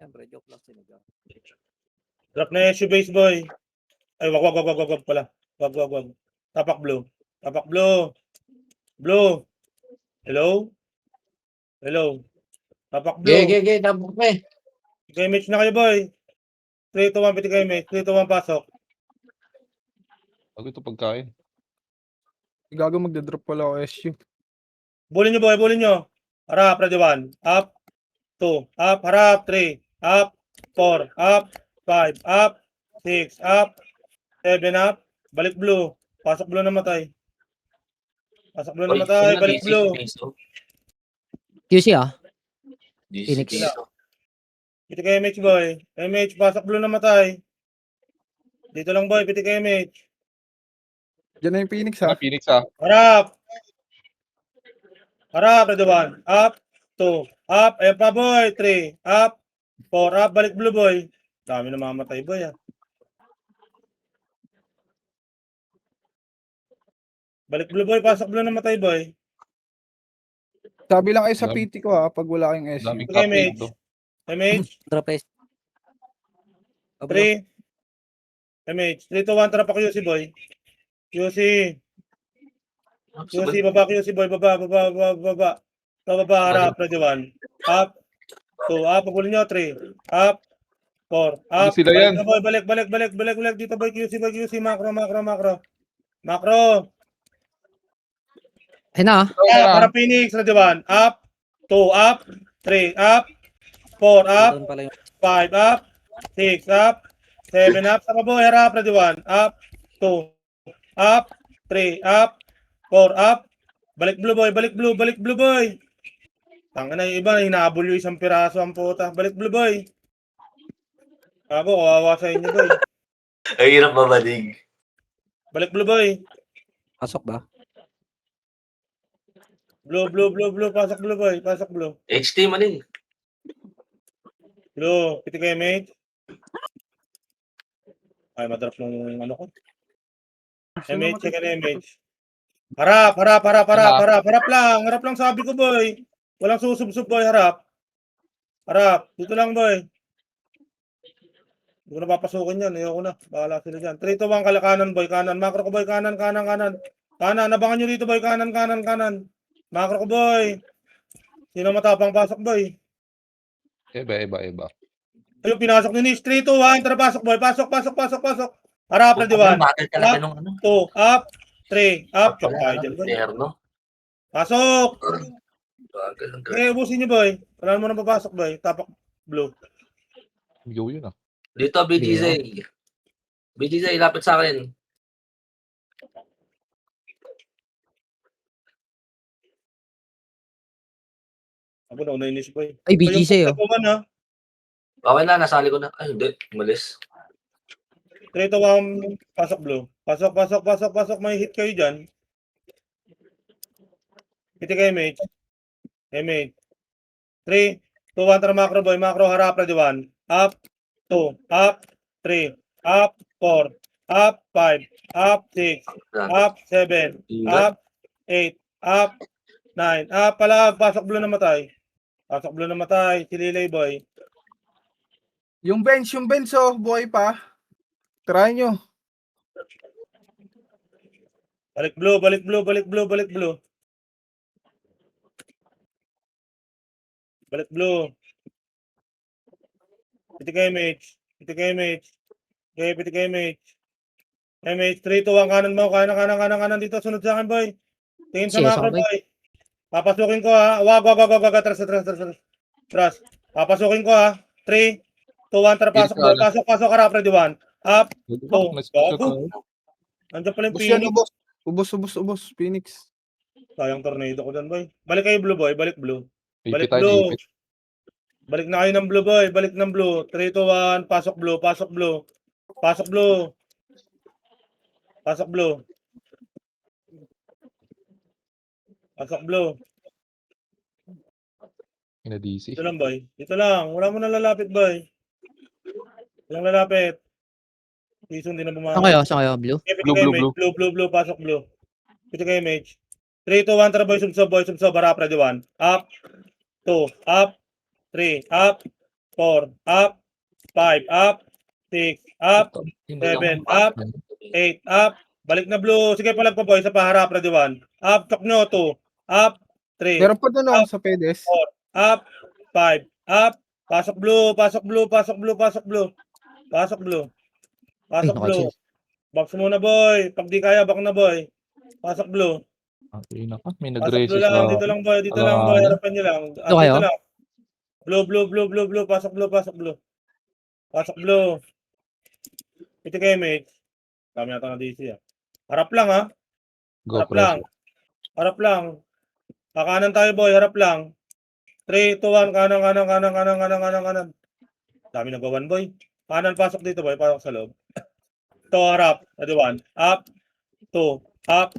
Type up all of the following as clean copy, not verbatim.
Siyempre, joke lang sinigaw. Drop na SU base boy. Ay, wag pala. Wag. Tapak blue. Tapak blue. Blue. Hello? Hello? Tapak blue. Ge, tapos eh. PTK match na kayo boy. 3 to 1 PTK match. 3 to 1 pasok. Bago ito pagkain. Gago magdadrop pala ako SU. Bulin nyo boy, bulin nyo. Harap, ready 1. Up. 2. Up, harap. 3. Up. 4. Up. 5. Up. 6. Up. 7 up. Balik blue. Pasok blue na matay. Pasok blue na matay. Balik blue. QC ah. Phoenix. PTK MH boy. MH, pasok blue na matay. Dito lang boy, PTK MH. Diyan na yung Phoenix Sa ha. Phoenix ha. Harap. Harap, ready 1. Up. 2. Up. Ayan pa boy. 3. Up. 4. Up. Balik blue boy. Dami na mamatay boy ah. Balik blue boy. Pasok blue na matay boy. Sabi lang kayo sa Dami. PT ko ha, pag wala kayong SU. Daming PTK copy MH. ito. MH. Drop S. 3. MH. 3 to 1. Tara pa QC boy. QC. QC. Baba QC boy. Baba. Baba. Harap. Ready 1. Up. 2. Up. Pagulin nyo. 3. Up. 4. Up. Sila yan. Na, boy. Balik. Dito boy. QC. Macro. Ayun na ah. Para Phoenix. Ready 1. Up. 2. Up. 3. Up. 4. Up. Doon pala yung 5 up, 6 up, 7 up, sa boy, harap, ready 1, up, 2, up, 3, up, 4 up, balik blue boy. Tanga na yung iba, hinahabol yung isang piraso ang puta, balik blue boy. Ako, kawawa sa inyo boy. Ay, hirap mabalig. Balik blue boy. pasok ba? Blue, pasok blue boy, pasok blue. HT manin. Blue, PTK mate. Ay, madrop ng ano ko. MH, second MH. Harap lang sabi ko boy. Walang susubsub boy, harap. Dito lang boy. Hindi ko na papasukin yan, ayoko na. Bahala sila dyan. 3 to 1 kanan boy, kanan. Macro ko boy, kanan. Kanan, abangan nyo dito boy, kanan. Macro ko boy. Sino matapang pasok boy? Iba. Ayun, pinasok ni Nish. 3 to 1, tara pasok boy. Pasok. Harap, ready 1. Bakit talaga nung ano? 2, up, 3, up. Chok tayo dyan boy. Terno. Pasok! Bagal lang. Ubusin nyo boy. Wala mo nang papasok boy. Tapak blue. Yo yun ah. Dito, BGZ, lapit sa akin. Ako na, unainis boy. Ay, BGC oh. Okay na, nasali ko na. Ay, hindi. Umalis. 3 to 1, pasok blue. Pasok. May hit kayo dyan. Hiti kayo, mate. 3, 2, 1, tara macro boy. Macro, harap, ready 1. Up, 2, up, 3, up, 4, up, 5, up, 6, up, 7, up, 8, up, 9, up, palag, pasok blue na matay. Sililay boy. Yung bench oh, buhay pa. Try nyo. Balik blue. PTK MH. MH, 3 to 1, kanan mo. Kanan dito. Sunod sa akin, boy. Tingin sa Yes, macro, okay. boy. Papasukin ko, ha. Wag. Tras. Papasukin ko, ha. 3, 2, 1, tara, pasok, boy. Pasok, harap, ready 1. Up, gago. Nandiyan pala yung Ubus yan, Phoenix. ubus. Phoenix. Sayang tornado ko dyan, boy. Balik kayo, blue, boy. Balik blue. Ipit tayo. Balik na kayo ng blue, boy. Balik ng blue. 3 to 1. Pasok blue. Ina DC. Dito lang, boy. Dito lang. Wala mo na lalapit, boy. Walang lalapit. Season din na bumaha. Saan kayo? Blue? Blue. Pasok blue. Dito kayo, mage. 3 to 1. Tara, boy. Subsob. Harap, ready 1. Up. 2. Up. 3. Up. 4, up, 5, up, 6, up, 7, up, 8, up. Balik na blue. Sige, palag pa boy. Sa paharap, ready 1. Up, chok nyo, 2, up, 3, Meron pa doon Up. sa Pedes. 4, up, 5, up. Pasok blue, pasok blue, pasok blue, pasok blue. Pasok blue. Pasok Ay, blue. naka-chill. Box muna boy. Pag di kaya, back na boy. Pasok blue. May Pasok nag-raise blue sa... lang. Dito lang boy. Dito lang boy. alanganin. Harapan nyo lang. Dito kayo? Dito lang. Blue, blue, blue, blue, blue. Pasok blue, pasok blue. Pasok blue. Ito kayo, mate. Kami yata na DC ah. Harap lang ha. Go, Harap lang. pressure. Harap lang. Kakanan tayo boy. Harap lang. 3, 2, 1. Kanan, kanan, kanan, kanan, kanan, kanan, kanan. Dami nagawan boy. Kanan pasok dito boy. Pasok sa loob. Ito harap. Ready 1. Up. 2. Up.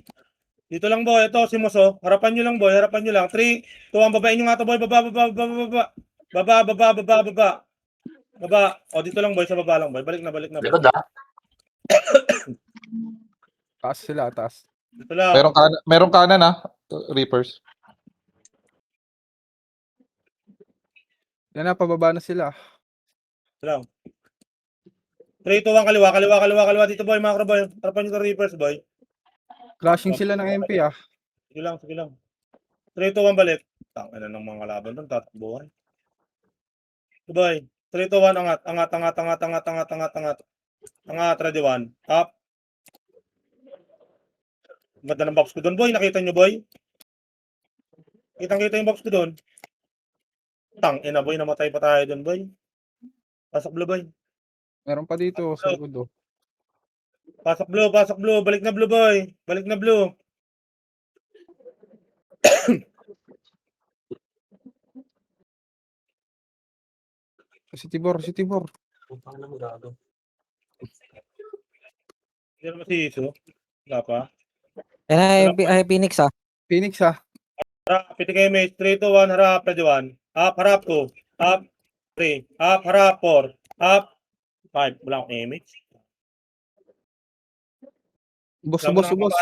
Dito lang boy. Ito si Moso. Harapan nyo lang boy. Harapan nyo lang. 3, 2, 1. Babain nyo nga ito boy. Baba, baba, baba, baba. Baba, baba, baba, baba. Baba. O dito lang boy. Sa baba lang boy. Balik na, balik na. Likod ah. Taas sila, taas. Dito lang. Merong kanan Reapers. Yan na, pababa na sila. Dito lang. 3, 2, 1. Kaliwa, kaliwa, kaliwa, kaliwa. Dito boy. Macro boy. Harapan nyo ito reverse boy. Clashing sila ng MP Sige lang, sige lang. 3, 2, 1, balik. Tangina ng mga laban doon, tatakbuhan. Boy, 3, 2, 1, angat, angat, angat, angat, angat, angat, angat, angat. Angat, ready 1. Up. Ganda ng box ko doon, boy. Nakita nyo, boy? Kitang-kita yung box ko doon. Tangina, boy. Namatay pa tayo doon, boy. Pasok blue, boy. Meron pa dito sa likod. Pasok blue, pasok blue. Balik na blue, boy. Balik na blue. Si Tibor, si Tibor. Paano mo gago? Hindi naman si Iso. Wala pa. Ay, Phoenix Phoenix Harap, piti kayo, mate. 3, 2, 1, harap, ready 1. Up, harap 2. Up, 3. Up, harap 4. Up, 5. Wala akong image. Ubos, Wala mo ubos, na ubos.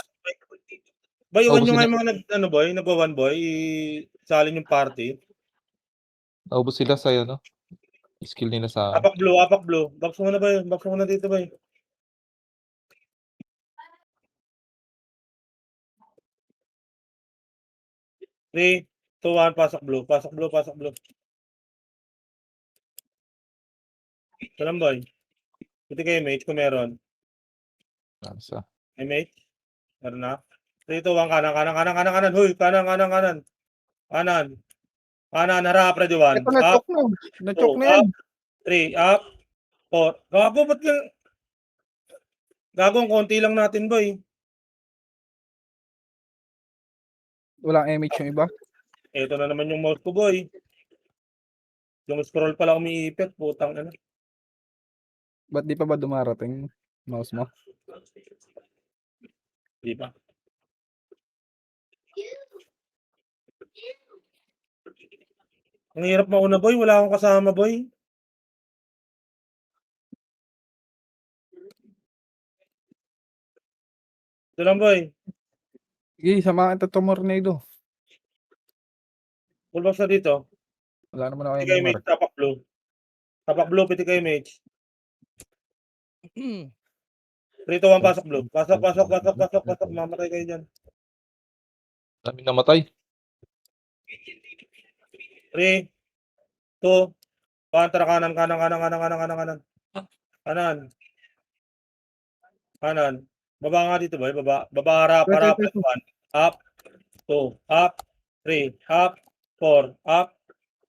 Boy, iwan Ubos nyo nga sila. yung mga nagwa-one boy. Isalin yung party. Naubos sila sa skill nila sa... Apak blue, apak blue. Box mo na boy. Box mo na dito boy. Three, 2, 1, pasok blue. Pasok blue, pasok blue. Ito lang boy. Ito kayo mate kung meron. Sa... Ay mate. Meron na. 3, 2, 1, kanan, kanan, kanan, kanan, kanan. Huy, kanan, kanan, kanan. Kanan. Kanan, harap, ready 1. Ito, Up, na-choke na. Na-choke 2, na yan. up, 3, up, 4. Gago, ba't yung... Gago, ang konti lang natin boy. Walang image yung iba. Ito na naman yung mouse ko boy. Yung scroll pala umiipit, putang ina. Ba't di pa ba dumarating mouse mo? Di ba? Ang hirap mauna boy, wala akong kasama boy. Ito lang boy. Sige, samahan ito tornado. Full box na dito. Wala naman ako Piti kayo yung mate, tapak blue. Tapak blue, piti kayo mate. 3, 2, 1, pasok blue. Pasok, pasok, pasok, pasok, pasok. Mamatay kayo dyan. Daming namatay. 3, 2, 1, tara kanan, kanan, kanan, kanan, kanan, kanan, kanan. Kanan. Kanan. Baba nga dito boy, baba. Baba harap, Wait, harap. wait, wait. 1, up, 2, up, 3, up, 4, up,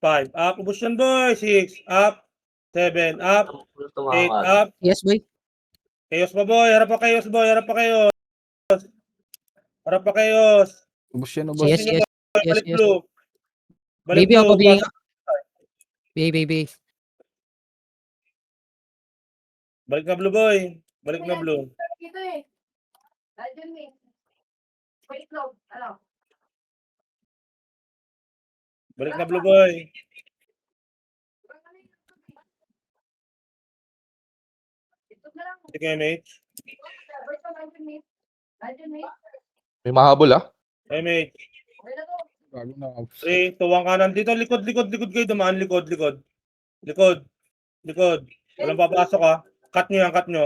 5, up. Ubus yan boy. 6, up, 7, up, 8, up. Yes, boy. Chaos pa boy, harap pa chaos boy, harap pa chaos. Harap pa chaos. Ubus yan, ubos. Yes, yes, yes, Balik yes. blue. Balik Baby, ako, blue. baby. Pasok. Baby. Balik na blue boy. Balik na blue. Ito eh. Nandiyan eh. Wait lang. Ano? Balik na blue boy. Ito na lang. Hindi kayo mate. Basta nandiyan eh. Nandiyan eh. May mahabol Hey mate. Okay na to. Bago na. 3, 2, 1 kanan. Dito likod, likod, likod kayo dumaan. Likod, likod. Likod. Likod. Walang papasok ha. Cut nyo yan, cut nyo.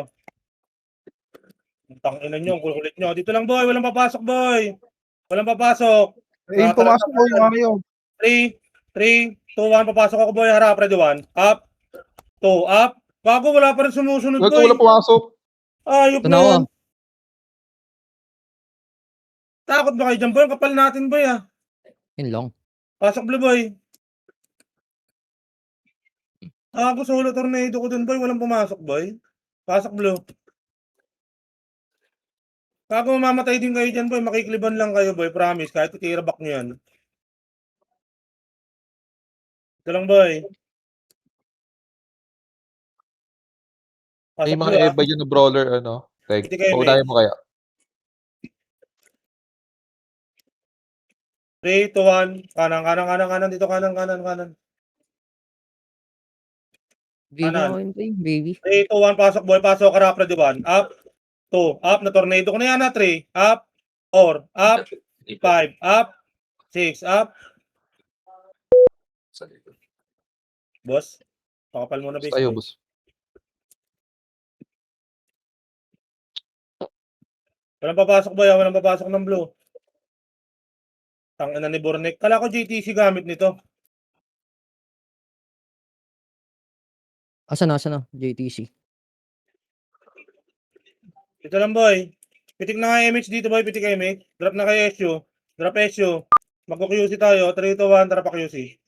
Tangina nyo, ang kulit nyo. Dito lang boy, walang papasok boy. Walang papasok. Eh, yung pumasok ko yung ayaw. 3, 3, 2, 1, papasok ako boy, harap, ready 1. Up, 2, up. Bago, wala pa rin sumusunod Wala boy. wala pumasok. Ayop Ito na na ako. yan. Takot ba kayo dyan boy? Ang kapal natin boy ah. Yun lang. Pasok blue boy. Ako solo tornado ko dun boy, walang pumasok boy. Pasok blue. Bago mamamatay din kayo dyan boy, makikliban lang kayo boy, promise. Kahit itira back nyo yan. Ito lang boy. May Pasok mga blue ah. Eva yun na brawler, ano. Like, Hindi kayo paunahin mo kaya. 3, 2, 1. Kanan. Dito kanan. Baby Kanan. ako yun, boy. Baby. 3, 2, 1. Pasok boy, pasok. Harap, ready 1. Up, 2, up. Na tornado ko na yan na 3. Up, 4, up, 5, up, 6, up. Sa likod. Boss, pakapal mo na base Tayo, boy. boss. Walang papasok boy, walang papasok ng blue. Tangina ni Bornek. Kala ko JTC gamit nito. Asa na? JTC. Ito lang boy. Pitik na nga MH dito boy, pitik MH. Drop na kay SU. Drop SU. Magko-QC tayo. 3, 2, 1, tara pa QC.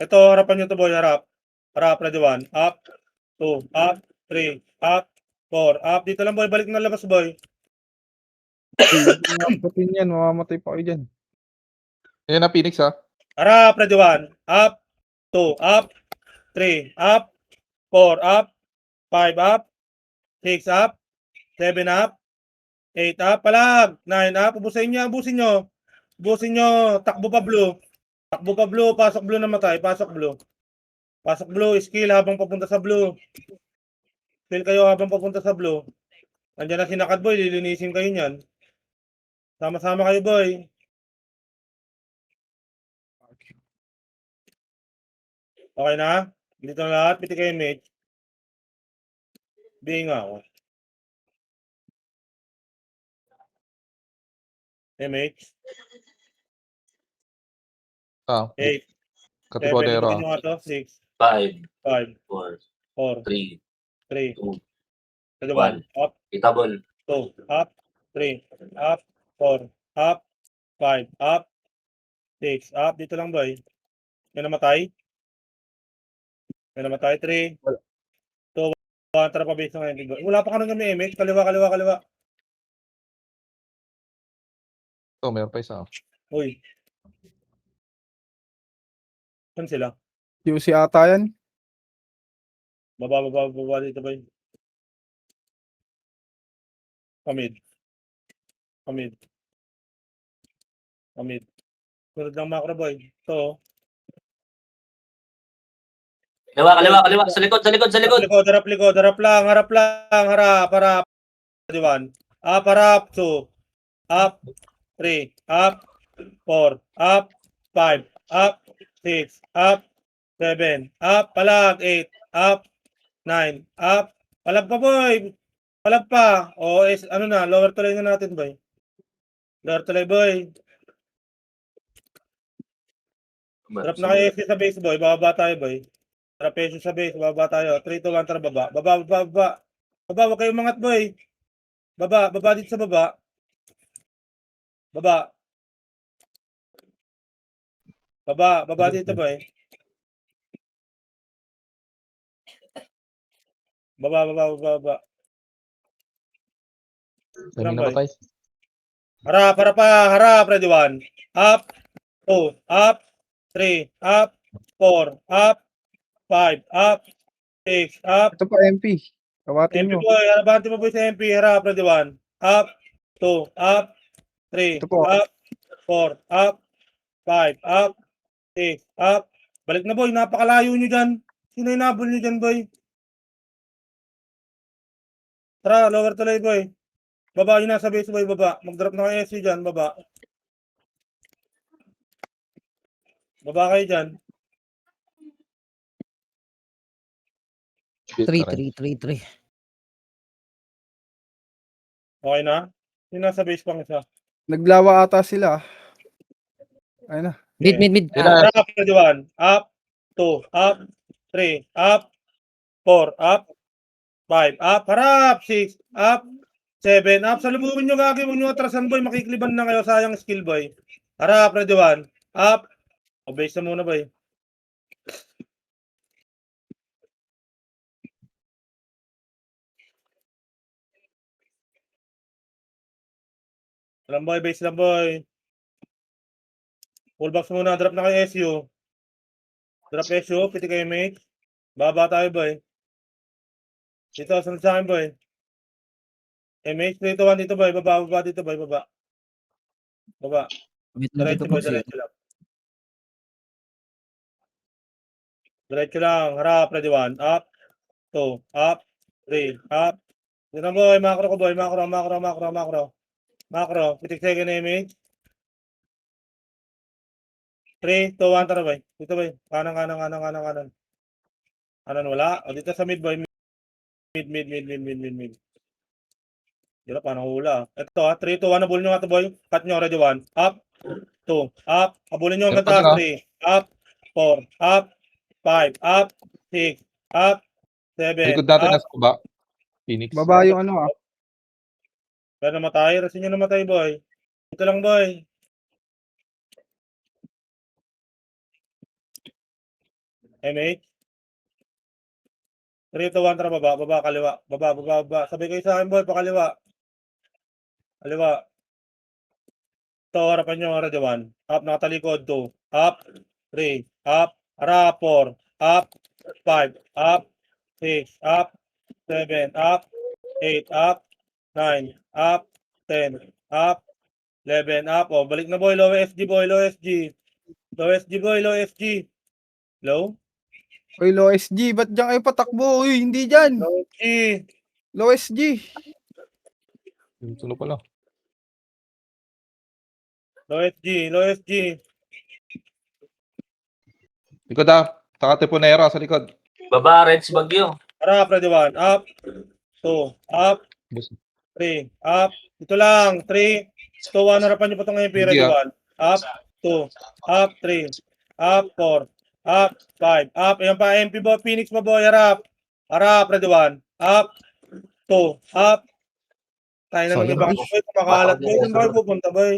Ito, harapan nyo to boy, harap. Harap, ready 1. Up, 2, up, 3, up, 4, up. Dito lang boy, balik na labas boy. Batin yan, mamamatay pa kayo dyan. Ayan na, Phoenix, ha? Harap, ready 1. Up, 2, up, 3, up, 4, up, 5, up, 6, up, 7, up, 8, up, palag, 9, up, ubusin nyo. Takbo pa blue. Pasok blue namatay, pasok blue. Pasok blue, skill habang papunta sa blue. Skill kayo habang papunta sa blue. Andiyan na sinakad boy, lilinisin kayo niyan. Sama-sama kayo boy. Okay na? Dito na lahat, piti kayo mate. Binga ako. MH, Ah, 8, 7, Katiponero, ibigin nyo nga to, 6, 5, 5, 4, 4, 3, 3, 2, 1, up, itabol. 2, up, 3, up, 4, up, 5, up, 6, up. Dito lang boy. May namatay. 3, 2, 1, tara pa base na ngayon. Wala pa ka nang kami MH, kaliwa. Oh, meron pa isa. Uy. Saan sila? QC ata yan. Baba dito boy. Kamid. Sunod ng macro boy. Ito. Kaliwa. Sa likod. Harap lang. Diwan. Up, harap. 2. Up. 3. Up. 4. Up. 5. Up. 6. Up. 7. Up. Palag. 8. Up. 9. Up. Palag pa boy. Palag pa. O, ano na. Lower tuloy na natin boy. Lower tuloy boy. Drop na kayo sa base boy. Bababa tayo boy. Drop SU sa base. Bababa tayo. 3, 2, 1. Tara baba. Baba. Huwag kayo umangat boy. Baba dito sa baba. Baba dito boy. Baba. May namatay. Harap, ready 1. Up, 2, up, 3, up, 4, up, 5, up, 6, up. Ito pa MP. Kawatin MP nyo. boy, abante mo boy sa MP. Harap, ready 1. Up, 2, up, 3, Ito po. up, 4, up, 5, up, 6, up. Balik na boy, napakalayo nyo dyan. Sino yung nabol nyo dyan boy? Tara, lower tuloy boy. Baba, yun nasa base boy, baba. Mag-drop na kayo SC dyan, baba. Baba kayo dyan. 3, 3, 3, 3. Okay na? Yung nasa base pang isa. Naglawa ata sila. Ayun na. Mid, mid, mid. Yun na. Up, ready 1. Up. 2. Up. 3. Up. 4. Up. 5. Up. Harap. 6. Up. 7. Up. Salubungin nyo gagi. Huwag nyo atrasan boy. Makikliban na kayo. Sayang skill boy. Harap. Ready 1. Up. O base na muna boy. Lang boy. Base lang boy. Full box muna. Drop na kayo SU. Drop SU. Piti kayo mate. Baba tayo boy. Dito. Sunod sa akin boy. MH. Dito 1 dito boy. Baba. Baba dito boy. Baba. Baba. Wait lang Diretso dito boy. boss. Diretso lang. Diretso lang. Harap. Ready 1. Up. 2. Up. 3. Up. Dito na boy. Macro ko boy. Macro. Macro. Macro. Macro. Macro. Pitik second image. 3, 2, 1. Tara boy. Dito boy. Kanan, kanan, kanan, kanan, kanan. Kanan wala. O dito sa mid boy. Mid. Dito paano hula. Ito ha. 3, 2, 1. Nabulin nyo nga ito boy. Cut nyo. Ready 1. Up. 2. Up. Abulin nyo hanggang taas. 3. Up. 4. Up. 5. Up. 6. Up. 7. Likod natin Up. nasa baba. Phoenix. Baba yung ano ah. Kaya namatay. Rasin nyo namatay boy. Dito lang boy. MH. 3, 2, 1. Tara baba. Baba. Kaliwa. Baba. Sabay kayo sa akin boy. Pakaliwa. Kaliwa. Ito, harapan nyo, ready 1. Up, nakatalikod, 2. Up, 3. Up, harap, 4. Up, 5. Up, 6. Up, 7. Up, 8. Up, 9. Up, 10. Up, 11. Up. O, balik na boy, low SG boy, low SG. Low SG boy, low SG. Low? Oy, low SG. Ba't dyan kayo patakbo? Uy, hindi dyan. Low SG. Low SG. Dito na pala. Low SG, low SG. Likod ah. Saka Teponera sa likod. Baba, Reds Bagyo. Harap, ready 1. Up, 2. Up, 3. Up. Ito lang. 3. 2, 1. Harapan nyo pa itong MP. Ready 1. Up. 2. Up. 3. Up. 4. Up. 5. Up. Ayan pa. MP boy. Phoenix mo boy. Harap. Harap. Ready 1. Up. 2. Up. Tayo na So, ng yun, iba. boy. Boy, kumakalat boy. Saan ba kayo pupunta boy?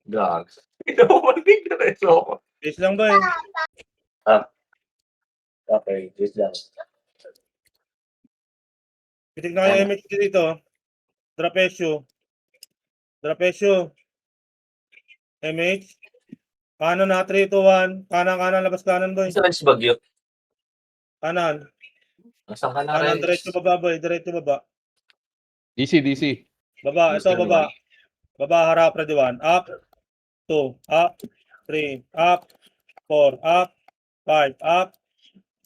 Gag. Ito mo malig na rin. So, Base lang boy. okay, just lang. Pitig na kayo MH dito. Trapesyo. Trapesyo. MH. Kanan na 3, 2, 1. Kanan. Labas kanan boy. Sa Reds Bagyo. Kanan. Nasaan ka na, Kanan. Reds? Diretso baba boy. Diretso baba. DC. Baba. Ito baba. Baba harap. Ready 1. Up. 2. Up. 3. Up. 4. Up. 5. Up.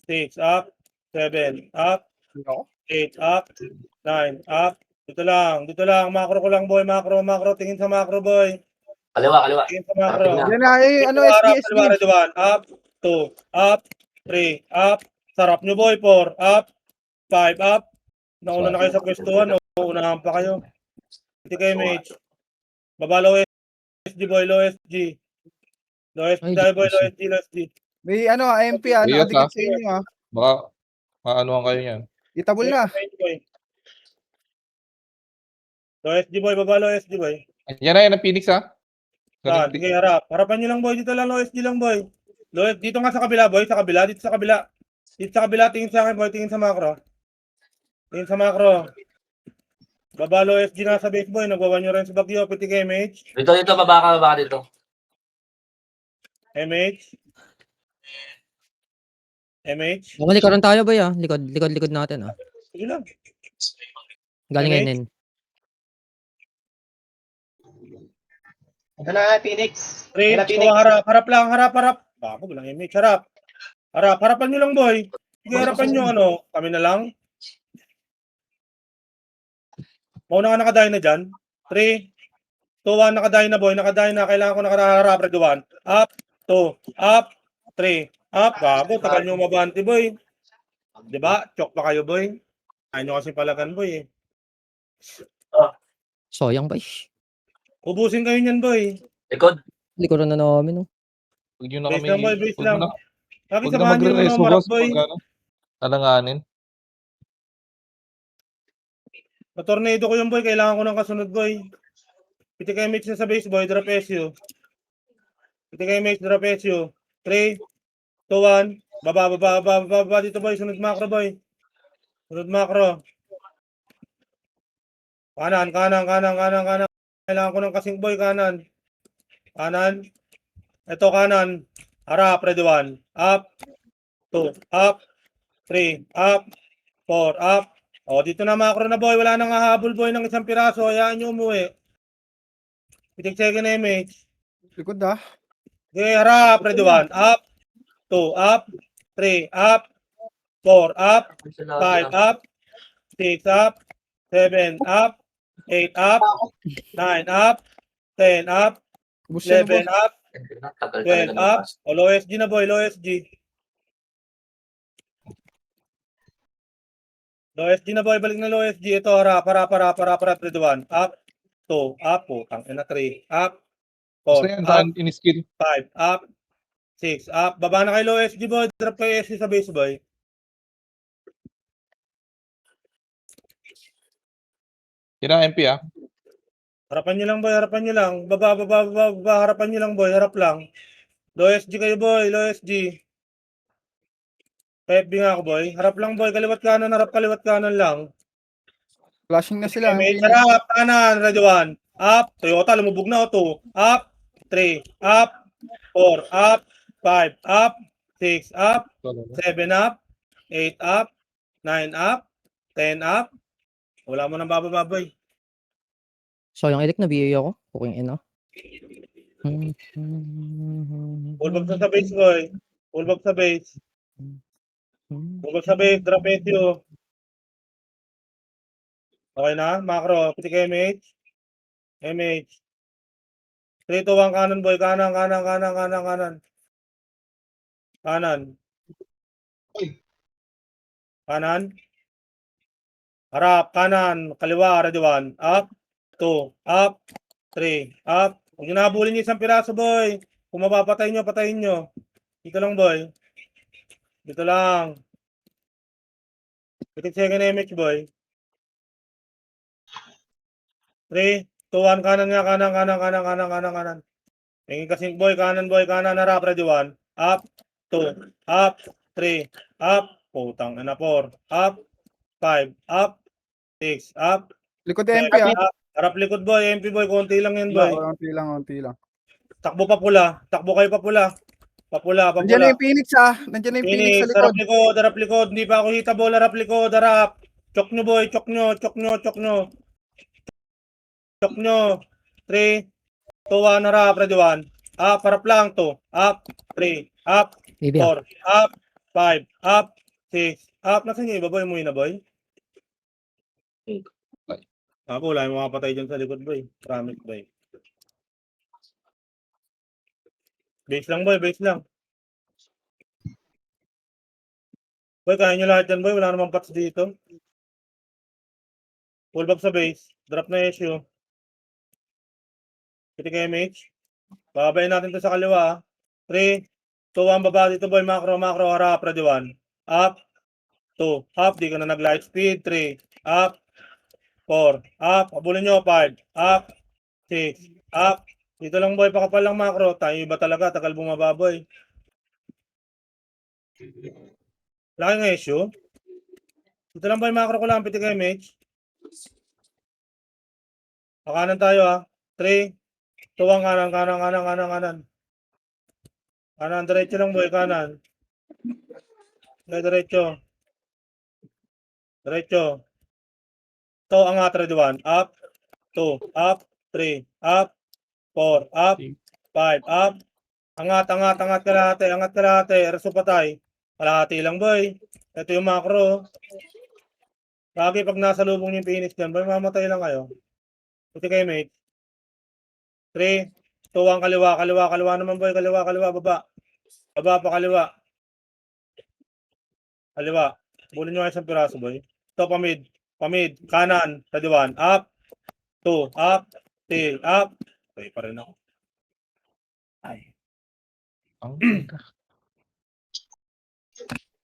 6. Up. 7. Up. 8. Up. 9. Up. Dito lang. Macro ko lang boy. Macro. Tingin sa macro boy. Kaliwa. Tingin sa macro. Tingnan. Yan na. Eh, ano Harap, SG, SG. kaliwa, ready 1. Up. 2. Up. 3. Up. Sarap nyo boy. 4. Up. 5. Up. Nauna na kayo sa pwestuhan. Unahan pa kayo. Hindi kayo mage. Baba low SG boy. Low SG. Low SG tayo boy. Low SG. May ano, MP ah. Ayos, Nakadikit ah. sa inyo ah. Baka maanuhan kayo yan. Itabol na. Low SG boy. Baba low SG boy. Yan na yan ang Phoenix ah. Saan? Sige, harap. Harapan nyo lang boy. Dito lang low SG lang boy. Dito nga sa kabila boy. Sa kabila. Dito sa kabila. Tingin sa akin boy. Tingin sa macro. Baba low SG na sa base boy. Nagwawan nyo rin sa Bagyo. Piti kay MH. Dito, baba ka dito. MH. Bumalik tayo boy ah. Likod natin ah. Sige lang. Galing MH? ngayon. Ito na, Phoenix. 3, 2, harap lang. Bako, walang MH. Harap. Harapan nyo lang boy. Sige, harapan nyo ano. Kami na lang. Mauna ka nakadayo na dyan. 3, 2, 1, nakadayo na boy, nakadayo na, kailangan ko nakaharap, ready 1. Up, 2, up, 3, up, bago, tagal nyo mabanti boy. Diba? Chok pa kayo boy. Ayaw nyo kasi palagan boy eh. Sayang boy. Ubusin kayo niyan boy. Likod. Likodan na namin, oh. Huwag nyo na Base kami, lang boy, base huwag lang. mo na, Lagi huwag na samahan nyo naman magre-reso ako marap boss boy. pag ano, alanganin. Tornado ko yung boy, kailangan ko ng kasunod boy. Piti kayo mix na sa base boy, drop SU. Piti kayo mix, drop SU. 3, 2, 1. Baba dito boy, sunod macro boy. Sunod macro. Kanan. Kailangan ko ng kasing boy, kanan. Kanan. Ito kanan. Harap, ready 1. Up. 2, up. 3, up. 4, up. O, dito na macro na boy. Wala nang hahabol boy ng isang piraso. Hayaan nyo umuwi. Pitik second image. Likod ah. Okay, harap. Ready 1. Up. 2, up. 3, up. 4, up. 5, up. 6, up. 7, up. 8, up. 9, up. 10, up. Ubus siya na 11, boss. up. Tagal 12, talaga ng up. pass. O, low SG na boy. Low SG. Low SG na boy. Balik na low SG. Ito, harap. Ready 1. Up. 2, up. Putang ina 3, up. Basta 4, yan, up. daan in-skill. 5, up. 6, up. Baba na kay low SG boy. Drop kay SG sa base boy. Yan ang MP ah. Harapan nyo lang boy. Harapan nyo lang. Baba. Harapan nyo lang boy. Harap lang. Low SG kayo boy. Low SG. FB nga ako boy. Harap lang boy. Kaliwat kanan. Harap kaliwat kanan lang. Flashing na sila. May Phoenix. harap. Kanan. Ready 1. Up. Toyota. Lumubog na. 2. Up. 3. Up. 4. Up. 5. Up. 6. Up. 7 up. 8 up. 9 up. 10 up. Wala mo nang bababa boy. Sayang elik na BA ako. Puking ina. Fullback na sa base boy. Fullback sa base. Fullback sa base. Drop SU. Okay na? Macro. Piti kay MH. MH. 3, 2, 1. Kanan boy. Kanan. Kanan. Harap. Kanan. Kaliwa. Ready 1. Up. 2. Up. 3. Up. Huwag nyo nahabulin yung isang piraso boy. Kung mapapatay nyo, patayin nyo. Dito lang boy. Dito lang. Pitik second MH boy. 3, 2, 1. Kanan nga. Kanan. Tingin kasing boy. Kanan. Harap. Ready 1. Up. 2. Up. 3. Up. Putang ina 4. Up. 5. Up. 6. Up. Likod 7 MP ah. up. Harap likod boy. MP boy. Konti lang yan boy. Konti lang. Takbo pa pula. Takbo kayo pa pula. Nandiyan na yung Phoenix ah. Nandiyan na yung Phoenix sa likod. Harap likod. Hindi pa ako hitable. Harap likod. Harap. Chok nyo boy. Chok nyo. 3, 2, 1. Harap. Ready 1. Up. Harap lang. 2. Up. 3. Up. BB ah. 4. Up. 5. Up. 6. Up. Nasaan yung iba boy? Umuwi na boy? Ako, wala yung makapatay dyan sa likod boy. Promise boy. Base lang boy. Base lang. Boy, kaya nyo lahat yan boy. Wala namang pots dito. Full back sa base. Drop na issue. Piti kay MH. Babayin natin to sa kaliwa. 3, 2, 1. Baba dito boy. Macro. Harap. Ready 1. Up. 2. Up. Di ka na nag-light speed. 3. Up. 4. Up. Abulin nyo. 5. Up. 6. Up. Dito lang boy. Pakapal lang macro. Tayo iba talaga. Tagal bumaba boy. Laking issue. Dito lang boy. Macro ko lang. Piti kay MH. Pakanan tayo ah. 3. 2, 1. Kanan. Kanan. Diretso lang boy. Kanan. Diretso. Ito, angat. Ready 1. Up. 2. Up. 3. Up. 4. Up. 5. Up. Angat kalahati. Reso patay. Kalahati lang boy. Ito yung macro. Lagi pag nasa lubong yung Phoenix dyan, boy, mamatay lang kayo. Puti kayo mate. 3, 2, 1, kaliwa, kaliwa, kaliwa naman boy, kaliwa, kaliwa, baba. Baba pa kaliwa. Kaliwa. Bulin nyo nga isang piraso boy. Ito pamid. Pamid. Kanan. Radiwan. Up. 2. Up. Tail. Up. Okay pa rin ako. Ay. Ang ganda.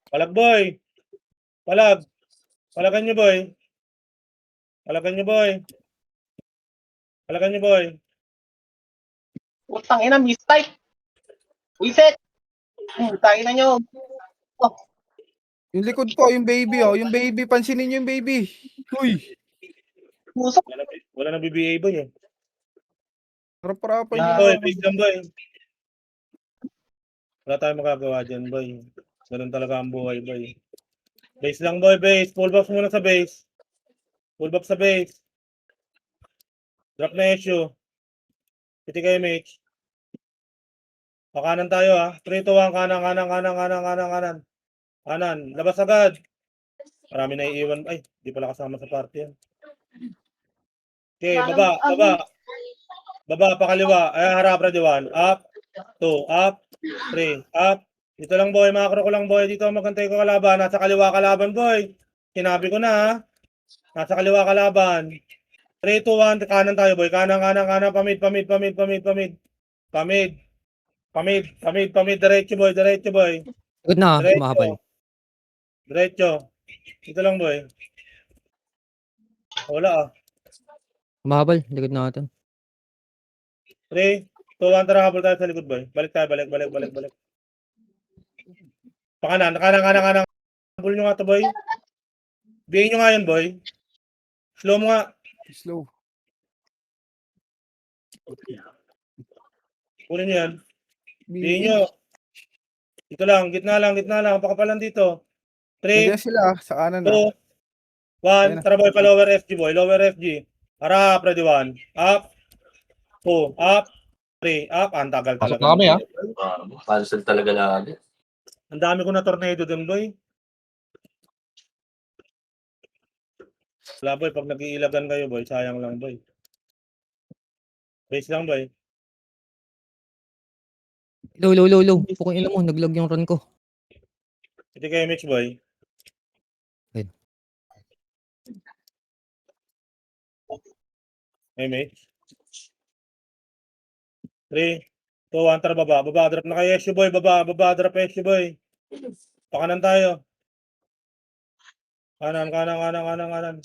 Palag boy. Palag. Palagan nyo boy. Palagan nyo boy. Palagan nyo boy. Utang ina, mistype. Reset. Utangin na nyo. Yung likod po, yung baby, oh. Yung baby, pansinin nyo yung baby. Uy, Pusok. Wala na BBA boy eh. harap-harapan Ah, nyo Boy, lang. base lang boy. Wala tayong magagawa dyan boy. Ganun talaga ang buhay boy. Base lang boy, base. Full box muna sa base. Full box sa base. Drop na issue. Piti kayo Mitch. Pakanan tayo ha. 3, 2, 1, kanan, kanan, kanan, kanan, kanan, kanan. Kanan, labas agad. Marami na iiwan. Ay, di pala kasama sa party yan. Okay, baba, baba. Baba, pakaliwa. Ay, harap, Radiwan. Up, 2, up, 3, up. Dito lang boy, makro ko lang boy. Dito magantay ko kalaban. Nasa kaliwa kalaban boy. Sinabi ko na ha. Nasa kaliwa kalaban. 3, 2, 1, kanan tayo boy. Kanan, kanan, kanan. Pamid, pamid, pamid, pamid, pamid. Pamid. Pamid, pamid, pamid. Diretso boy, diretso boy. Likod na, Diretso. humahapal. Diretso. Dito lang boy. Wala ah. Humahapal, likod natin. 3, 2, 1, tara habol tayo sa likod boy. Balik tayo, balik, balik, balik, balik. Pakanan, kanan, kanan, kanan. Habol nyo nga to boy. Bigyan nyo nga yun boy. Slow mo nga. Slow. Kunin nyo yan. Bigyan nyo. Dito lang, gitna lang, gitna lang. Pakapalan dito. 3, Nandiyan sila, sa kanan na. 2, 1. Tara boy, pa lower FG boy. Lower FG. Harap, ready 1. Up. 2, up. 3, up. Ang tagal Pasok talaga. na kami, Cancel talaga lagi. Ang dami ko na tornado dun boy. Wala boy, pag nag-iilagan kayo boy, sayang lang boy. Base lang boy. Low, low, low, low. Pukong ina mo, naglag yung run ko. Hindi kayo Mitch boy. Ayun. Hey Mitch. 3, 2, 1, tara baba. Baba, drop na kayo issue boy. Baba, baba, drop issue boy. Pakanan tayo. Kanan, kanan, kanan, kanan, kanan.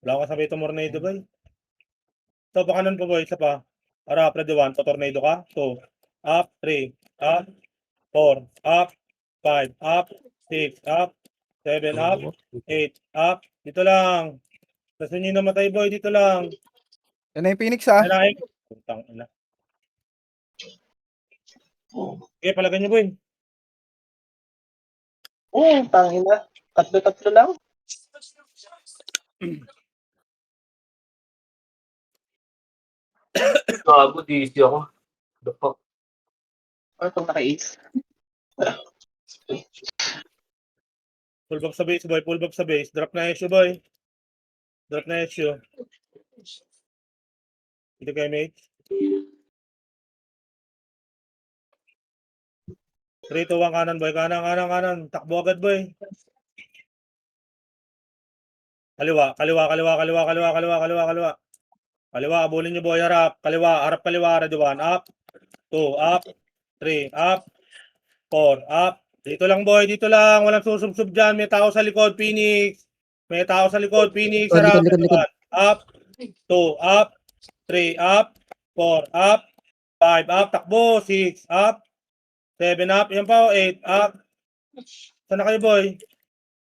Wala ko kasabay itong tornado boy. Ito, pakanan po boy. Isa pa. Harap, ready 1. Tornado ka. 2. Up, 3. Up. 4. Up. 5. Up. 6. Up. 7. Up. 8. Up. Dito lang. Tapos nyo namatay boy. Dito lang. Yan na yung Phoenix, ha? Yan ay. Putang ina. Okay, palagan nyo boy. Tangin na. Tatlo-tatlo lang. Gago, DC ako. The fuck? Ano itong naka-ace? Full box sa base boy. Full box sa base. Drop na issue boy. Drop na issue. Dito kayo mate. 3, 2, 1, kanan boy. Kanan, kanan, kanan. Takbo agad boy. Kaliwa, kaliwa, kaliwa, kaliwa, kaliwa, kaliwa, kaliwa, kaliwa. Kaliwa, abulin nyo boy. Harap, kaliwa, harap, kaliwa. Ready 1, up. 2, up. 3, up. 4, up. Dito lang boy, dito lang. Walang susubsub dyan. May tao sa likod, Phoenix. May tao sa likod, Phoenix. Likod, Harap, likod, likod. Up. 2, up. 3, up. 4, up. 5, up. Takbo. 6, up. 7, up. Yan pa, 8, up. Saan na kayo boy?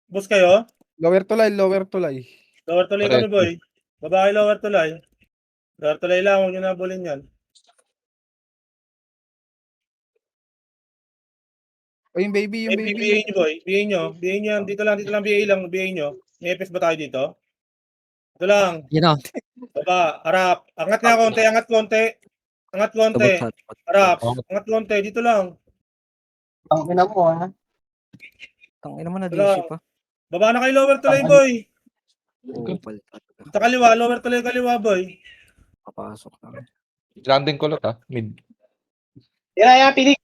Bus kayo? Lower tulay, lower tulay. Lower tulay kami boy. Babae lower tulay. Lower tulay lang, huwag nyo na bulin yan. O yung baby, yung BA baby. nyo boy, BA nyo yan. Dito lang, BA lang, BA nyo. May EPS ba tayo dito? Ito lang, Yan na. baba, harap. Angat nga konti, angat konti. Angat konti. Harap, angat konti, dito lang. Tangin na mo, ha? Tangina mo na Wala. DC pa. Baba na kayo lower tulay boy. Oo, paltat. Sa kaliwa, lower tulay kaliwa boy. Papasok na. Landing ko lot mid. Tira yan, Phoenix.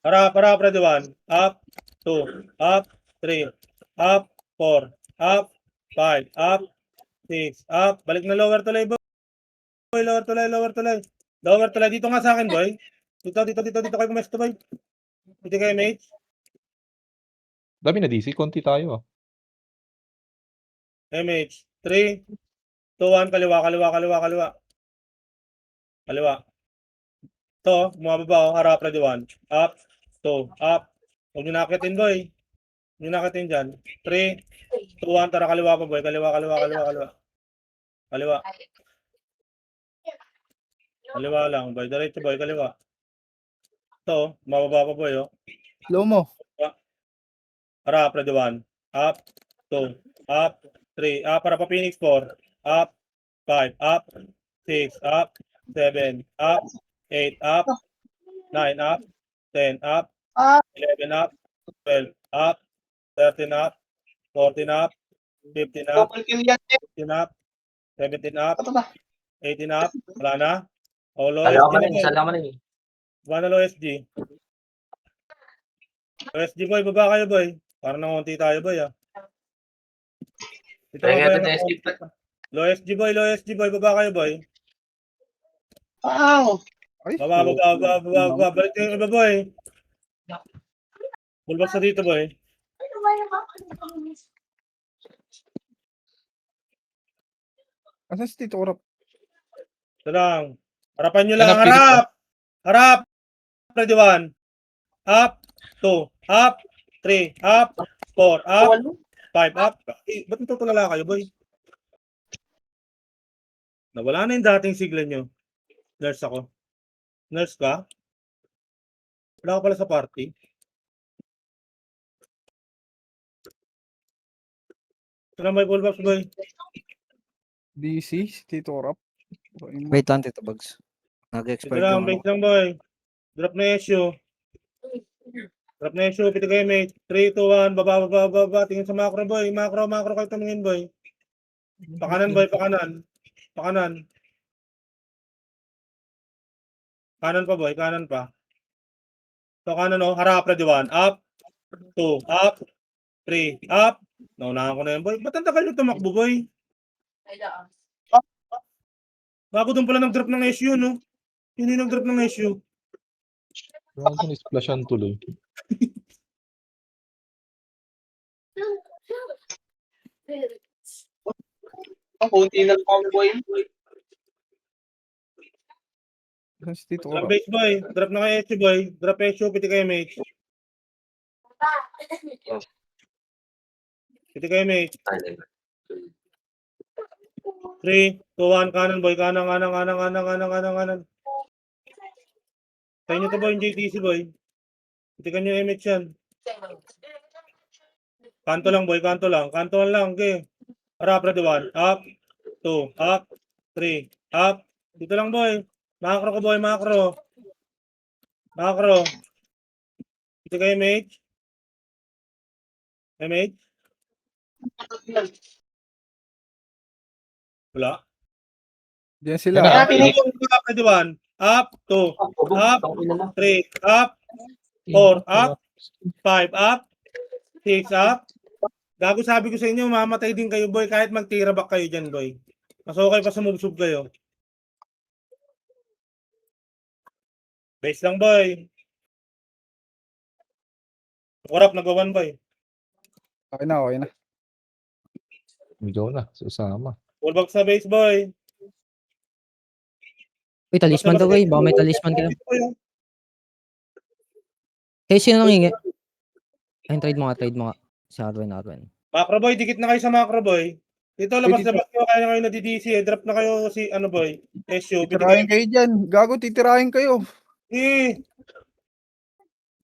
Harap, ready 1. Up, 2, up, 3, up, 4, up, 5, up, 6, up. Balik na lower tuloy, boy. Lower tuloy. Lower tuloy. Dito nga sa akin, boy. Dito kayo kumesto, boy. Dito kayo, mate. Dami na DC, konti tayo MH. 3, 2, 1. Kaliwa. Ito, bumababa, harap, ready 1. Up, 2, up. Huwag nyo nakitin, boy. Huwag nyo nakitin dyan. 3, 2, 1. Tara, kaliwa pa, boy. Kaliwa. Kaliwa lang, boy. Diretso, boy. Kaliwa. Ito, bumababa pa, boy, oh. Slow mo. Harap, ready 1. Up, 2, up, 3, up, para pa Phoenix 4, up, 5, up, 6, up, 7, up, 8, up, 9, up, 10, up, 11, up, 12, up, 13, up, 14, up, 15, up, Double kill yan, Jeff. 16, up, 17, up, Ano ba? 18, up, wala na. O, low Sala SG ka man na, eh, boy. sala ka man eh. Wala na low SG. Low SG, boy, baba kayo, boy. Parang nangunti tayo, boy, ah. Dito Kaya ka, nga boy, ito na skip. low SG, boy, baba kayo, boy. Wow. Ay, Baba. Balik kayo iba, boy. Bulbas na dito, boy. Asan si Tito Orap? Ito lang. Harapan nyo Yan lang. ang Phoenix, Harap. Ready 1. Up. 2. Up. 3. Up. 4. Up. 5. Up. Ba't natutulala kayo, boy? Nawala na yung dating sigla nyo. Nurse ako. Nurse ka? Wala ka pala sa party. Ito lang, boy. Bulbas, boy. DC, si Tito Orap. Wait lang, Tito Bugs. Ito Nag-expire lang. yung Base lang, boy. Drop na issue. Piti kayo, mate. 3, 2, 1. Baba. Tingin sa macro, boy. Macro kayo tumingin, boy. Pakanan, boy. Pakanan. Kanan pa, boy. Kanan pa. So, kanan, oh. Harap, ready 1. Up. 2. Up. 3. Up. Naunahan ko na yan, boy. Ba't ang tagal nyo tumakbo, boy? Bago doon pala nag-drop ng SU, no? Hindi nag-drop ng SU. Dragon splashan tuloy. Ang kunti na combo yun. Asan si Tito Drop Orap? base, boy. Drop na kayo SU, boy. Drop SU, piti kayo, mate. Piti kayo, mate. 3, 2, 1. Kanan, boy. Kanan. Sa inyo to, boy, yung JTC, boy. Pitikan nyo MH yan. Kanto lang, boy. Kanto lang. Okay. Harap, ready 1. Up. 2. Up. 3. Up. Dito lang, boy. Macro ko, boy. Macro. Ito kayo, MH. MH? Wala. Diyan sila. Yan na. Kaya Phoenix. Up, ready 1. Up. 2. Up. Up. 3. Up. 4. Up. 5. Up. 6. Up. Gago, sabi ko sa inyo, mamatay din kayo, boy, kahit mag-tira back kayo dyan, boy. Mas okay pa sa move-sub kayo. Base lang, boy. Kurap, nag-1, boy. Okay na. Ikaw na, susama. Full box na base, boy. Uy, talisman daw, uy. Baka may talisman kayo. Eh, sino nang hingi? Ay, trade mo nga. Si Arwen. Macro, boy, dikit na kayo sa macro, boy. Dito, labas kayo. Kaya na kayo na DDC, eh. Drop na kayo si, boy. SU. Titirahin kayo dyan. Gago, titirahin kayo. 3,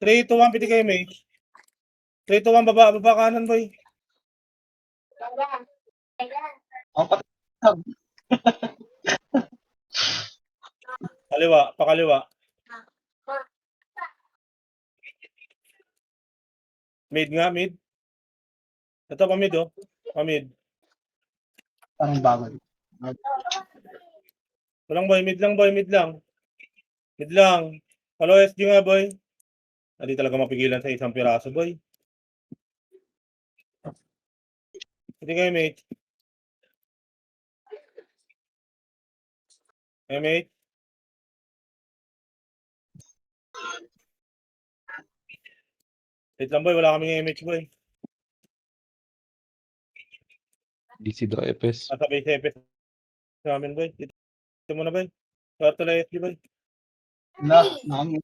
2, 1, piti kayo, mate. 3, 2, 1, baba kanan, boy. Ang pat- Pakaliwa. Mid. Ito, pamid, oh. Pamid. Parang bago. Walang, boy. Mid lang. Mid lang. Follow SG nga, boy. Hindi talaga mapigilan sa isang piraso, boy. Hindi kayo, mate. Mate. Wait lang, boy. Wala kaming MH, boy. DC daw FS. Kasabay sa FS namin, boy. Dito mo na, boy. Turtle SG, boy. Na, nang.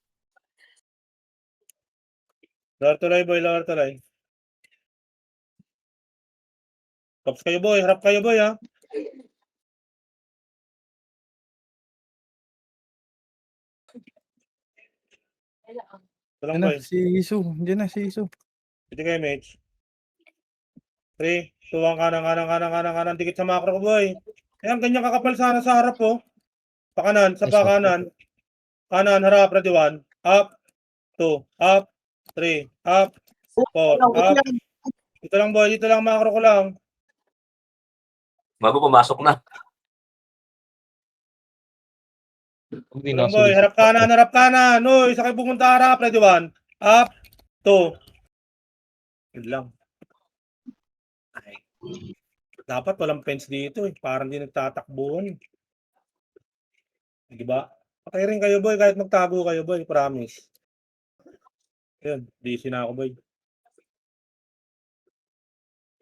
Turtle, boy. Turtle. Tops kayo, boy. Harap kayo, boy, ha. Ito lang, Yan na, boy. si Isu. Diyan na, si Isu. Hindi kayo, mate. 3, 2, 1, kanan. Dikit sa macro ko, boy. Ayan, ganyan kakapal sana sa harap, oh. Pakanan, sa Nice one. pakanan. Kanan, harap, ready 1. Up, 2, up, 3, up, 4, up. Dito lang, boy. Dito lang, macro ko lang. Bago pumasok na. Hindi Dito lang, nasa boy. list. Harap kanan. Uy, sa kayo pumunta harap, ready 1. Up, 2. Yun lang. Ay. Dapat walang fence dito, eh. Parang di nagtatakbuhan. Di ba? Patay rin kayo, boy. Kahit magtago kayo, boy. Promise. Yun. DC na ako, boy.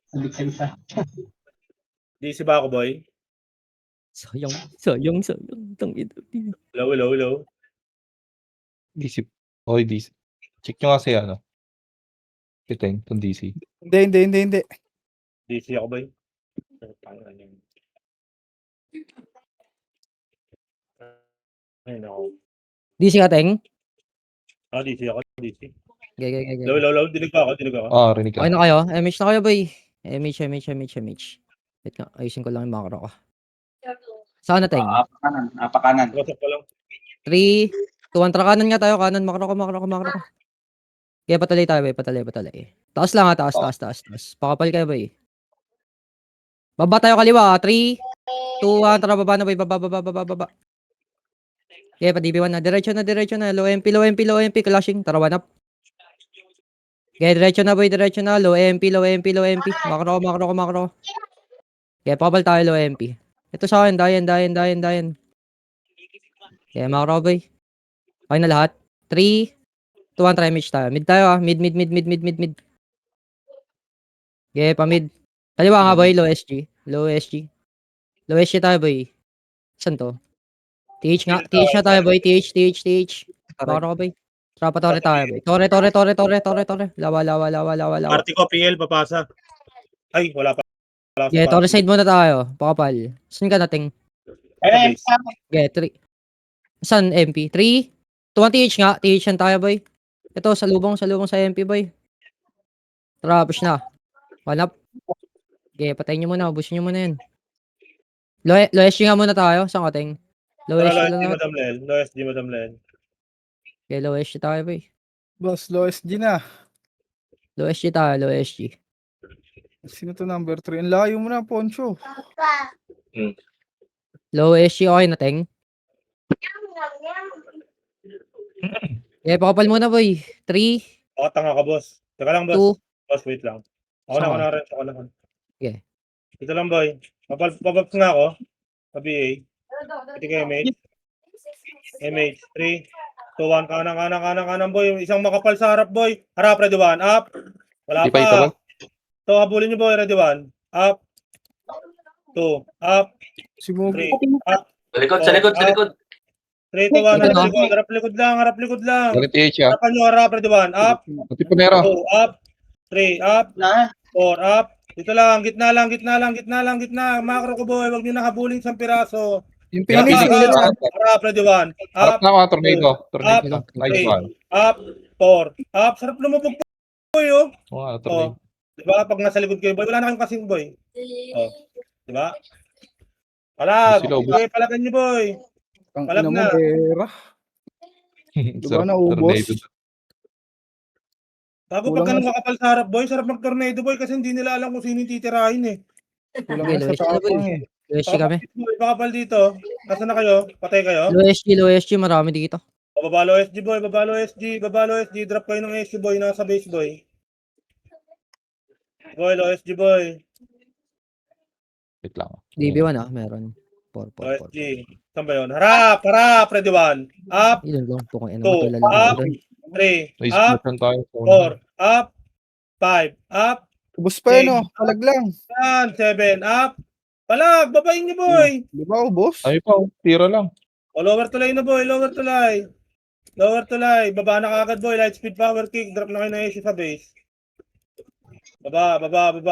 Sabik sa isa. DC ba ako, boy? Sayang. Tangina. Hello. DC. Okay, DC. Check nyo kasi ano. Kiteng, itong DC. Hindi. DC ako, boy. Ay, nako. DC ka, Teng? DC ako, DC. Okay. Hello. Dinig ako. Ah, rinig ka. Okay na kayo? MH na kayo, boy. MH. Wait nga, ayusin ko lang yung macro ko. Saan na, Teng? Apakanan. Wasap ko lang. 3, 2, 1. Tara kanan nga tayo. Kanan, macro ko. Kaya patalay tayo, boy. Patalay. Taas lang, ha. Taas. Pakapal kayo, boy. Baba tayo kaliwa, 3, 2, 1. Tara, baba na, boy. Baba. Okay, pa DB1 na. Diretso na. Low MP. Clashing. Tara, 1 up. Okay, diretso na, boy. Low MP. Macro. Okay, pakapal tayo, low MP. Ito sa akin, dayan. Okay, macro, boy. Okay na lahat. 3, 2, 1. Try match tayo. Mid tayo, ah. Mid. Okay, pa mid. Kaliwa nga, boy. Low SG tayo, boy. Saan to? TH nga. TH na tayo, boy. TH. Macro, boy. Trapa tore tayo, boy. Tore. Lawa. Party ko, PL, papasa. Ay, wala pa. Wala sa Okay, tore party. side muna tayo. Pakapal. Saan ka nating? Eh, Okay, 3. Saan MP? 3, 2, 1. TH nga. TH yan tayo, boy. Ito, sa lubong sa MP, boy. Tara, push na. 1 up. Okay, patayin nyo muna. Ubusin nyo muna yan. Low SG nga muna tayo. Saan ka, Teng? Low Tara, SG low lang SG, naman. Madam Len. Okay, low SG tayo, boy. Boss, lowest G na. Low SG tayo, low SG. Sino to number 3? Ang layo mo na, Poncho. Low SG, okay na, Teng. Okay, pakapal muna, boy. 3, Tanga ka, boss. Teka lang, 2. boss. Boss, wait lang. Ako Saan na rin. Ako na. Okay. Dito lang, boy. Papaps nga ako. Sa BA. Ito kayo, mate. MH. 3, 2, 1. Kanan, boy. Isang makapal sa harap, boy. Harap, ready 1. Up. Wala Di pa ito, pa. boy? Ito, habulin nyo, boy. Ready 1. Up. 2. Up. Si Mogi. 3. Up. Sa likod. 3, 2, 1. Ito na. Harap likod lang. Ganit TH ah. Harapan nyo, harap. Ready 1. Up. Pati Panera. 2. Up. 3. Up. na. 4 up. Dito lang, gitna lang. Macro ko, boy. Huwag nyo nakabulin sa piraso. Yung Yeah, Phoenix, yeah. ilan na? Harap, ready 1. Harap Up, na ako, tornado. Up. Nice one. up, 4. Up. Sarap lumubog, boy, oh. Oo nga, tornado. Diba? Pag nasa likod kayo, boy, wala na kayong kasing, boy. Oh. Diba? Palag. Sila, ubos. Boy, palagan nyo, boy. Ang Palag ina mo, na. pera. Diba naubos? Bago Kulang pag ganun na- kakapal sa harap, boy, sarap mag-tornado, boy, kasi hindi nila alam kung sino yung titirahin, eh. Kulang Okay, na low sa SG na, boy. tapang eh. Low SG kami. Boy, kakapal dito. Nasaan na kayo? Patay kayo? Low SG, marami dito. Babalo SG boy, babalo SG, drop kayo ng SG boy, nasa base boy. Boy, low SG boy. Wait lang. DB1 meron. 4, 4, Low 4, 4. SG. Saan ba yun? Harap, ready 1. Up, Yun lang po kung 2, matulala lang up, ako doon. 3, May up, smartan tayo. 4, up, 5, up, Ubus pa yan, oh. Palag lang. 7, up. Palag, babain niyo boy. Di ba ubos? Ay pa, tira lang. O, lower tulay na boy, lower tulay. Lower tulay, baba na kagad boy, light speed power kick, drop na kayo na issue sa base. Baba. Baba. Base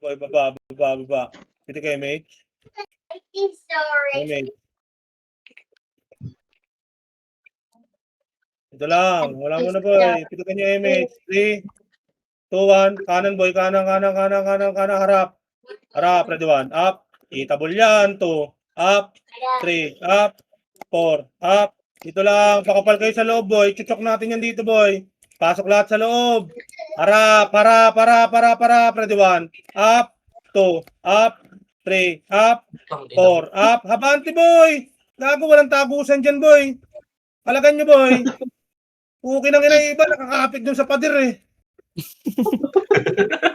boy, baba. Piti kayo, mate. Hey, mate. Ito lang, wala mo na boy. Piti ka niyo, mate. 3, 2, 1. Kanan boy, kanan, harap. Harap, ready 1. Up. Itabol yan. 2. Up. 3. Up. 4. Up. Dito lang. Pakapal kayo sa loob, boy. Chuchok natin yan dito, boy. Pasok lahat sa loob. Harap. Ready 1. Up. 2. Up. 3. Up. 4. Up. Habante, boy. Gago, walang tagusan dyan, boy. Halagan nyo, boy. Okay nang ina iba. Nakakapit dun sa pader, eh.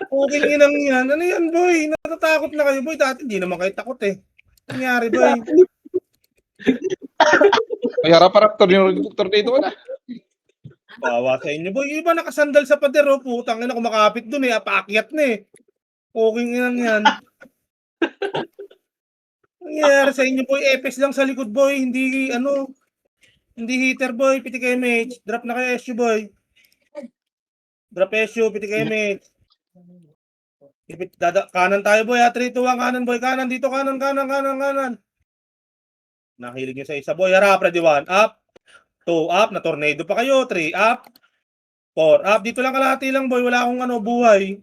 Okay inang yan. Ano yan, boy? Natatakot na kayo, boy. Dati hindi naman kayo takot, eh. Nangyari, boy. Ay, harap-harap tornado na. Bawa sa inyo, boy. Iba nakasandal sa pader, oh. Putang ina, kumakapit dun, eh. Apaakyat na, eh. Okay inang yan. Nangyari sa inyo, boy. Epes lang sa likod, boy. Hindi, hindi heater, boy. Piti kayo, mate. Drop na kayo, SU, boy. Drop SU, piti kayo, mate. Kanan tayo, boy. 3, 2, 1, kanan, boy. Kanan, dito, kanan. Nakilig nyo sa isa, boy. Harap, ready 1. Up. 2, up. Na tornado pa kayo. 3, up. 4, up. Dito lang kalahati lang, boy. Wala akong buhay.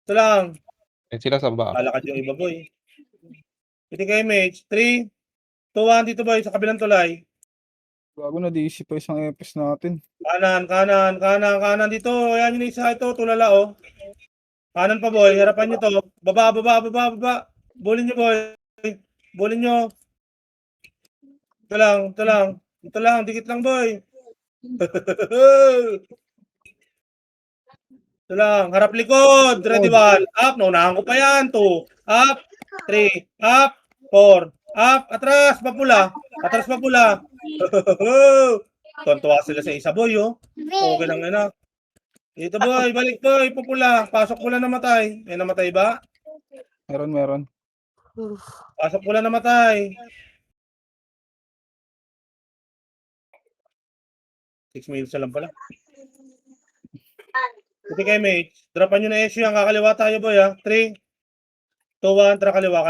Ito lang. Eh, sila sa ba? Kalakad yung iba, boy. Piti kayo, mate. 3, 2, 1. Dito, boy. Sa kabilang tulay. Bago na DC pa isang EPS natin. Kanan. Dito. Ayan yung isa. Ito, tulala, oh. Kanan pa, boy. Harapan nyo to. Baba. Bulin nyo, boy. Bulin nyo. Ito lang. Dikit lang, boy. Ito lang. Harap likod. Ready 1. Up. Naunahan ko pa yan. 2. Up. 3. Up. 4. Up. Atras. Papula. Tontuwa sila sa isa, boy, oh. Okay lang na. Dito, boy. Balik, boy. Papula. Pasok pula namatay. May namatay ba? Meron. Pasok pula namatay. 6 minutes na lang pala. Piti kayo, mate. Dropan nyo na issue yan. Kakaliwa tayo, boy, ha. 3, 2, 1. Tara, kaliwa.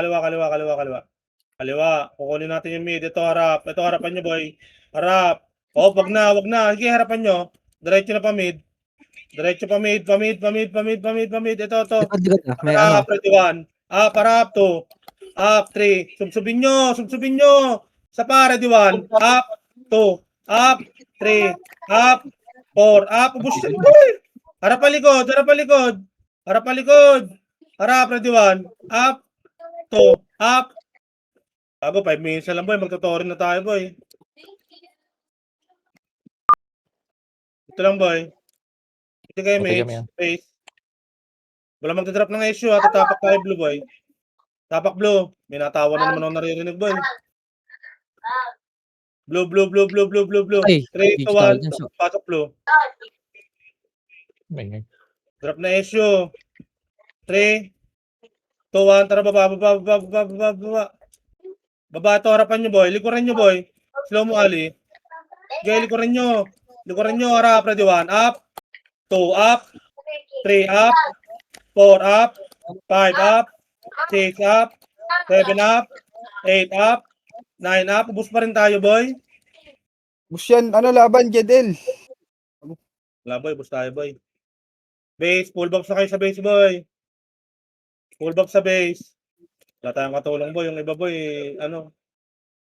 Kaliwa. Kukunin natin yung mid. Ito, harap. Ito, harapan nyo, boy. Harap. Oh, wag na. Sige, harapan nyo. Diretso na pa mid. Pamid. Ito. Likod na. May Harap, ready 1. Up, harap, 2. Up, 3. Subsubin nyo. Sa pa, ready 1. Up, 2. Up, 3. Up, 4. Up, ubus yan, boy. Harap palikod. Harap, ready 1. Up, 2. Up. Bago, 5 minutes na lang, boy. Magtutorin na tayo, boy. Ito lang, boy. Ito kayo, Okay, mate. Space. Wala magdadrop ng issue, ha. Tatapak tayo, blue, boy. Tapak, blue. May natawa na naman ako naririnig, boy. Blue. Ay, 3, 2, 1. Pasok, blue. May Drop na issue. 3, 2, 1. Tara, baba. Baba ito, harapan nyo, boy. Likuran nyo, boy. Slow mo, Ali. Okay, likuran nyo. Harap, ready 1. Up. 2, up. 3, up. 4, up. 5, up. 6, up. 7, up. 8, up. 9, up. Ubus pa rin tayo, boy. Ubus yan. Laban, Jedel. Wala, boy. Ubus tayo, boy. Base. Full box na kayo sa base, boy. Wala tayong katulong, boy. Yung iba, boy,